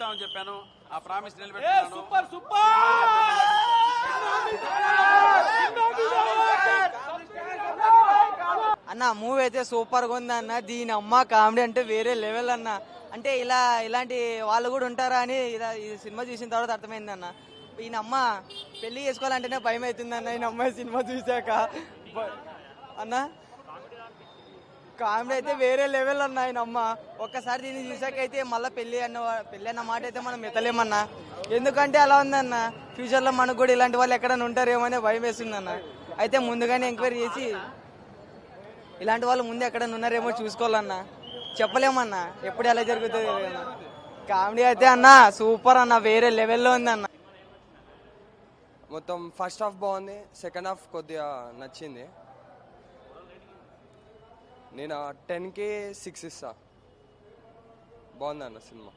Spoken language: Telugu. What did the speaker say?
చేస్తామని చెప్పాను, ఆ ప్రామిస్ నిలబెట్టుకున్నాను. సూపర్ సూపర్ అన్న మూవీ అయితే సూపర్గా ఉంది అన్న. దీని అమ్మ కామెడీ అంటే వేరే లెవెల్ అన్న. అంటే ఇలాంటి వాళ్ళు కూడా ఉంటారా అని ఈ సినిమా చూసిన తర్వాత అర్థమైంది అన్న. ఈయన అమ్మ పెళ్లి చేసుకోవాలంటేనే భయం అవుతుంది అన్న. ఈయన అమ్మాయి సినిమా చూసాక అన్న కామెడీ అయితే వేరే లెవెల్ అన్న. ఆయన అమ్మ ఒక్కసారి దీన్ని చూసాక అయితే మళ్ళీ పెళ్లి అన్న మాట అయితే మనం ఎత్తలేమన్నా. ఎందుకంటే అలా ఉందన్న. ఫ్యూచర్లో మనకు కూడా ఇలాంటి వాళ్ళు ఎక్కడైనా ఉంటారేమో అనే భయం వేస్తుందన్న. అయితే ముందుగానే ఎంక్వైరీ చేసి ఇలాంటి వాళ్ళు ముందు ఎక్కడైనా ఉన్నారేమో చూసుకోవాలన్నా. చెప్పలేమన్నా ఎప్పుడు ఎలా జరుగుతుంది అన్న. కామెడీ అయితే అన్న సూపర్ అన్న, వేరే లెవెల్లో ఉంది అన్న. మొత్తం ఫస్ట్ హాఫ్ బాగుంది, సెకండ్ హాఫ్ కొద్దిగా నచ్చింది. నేను 10కి 6 ఇస్తా. బాగుంది అన్న సినిమా.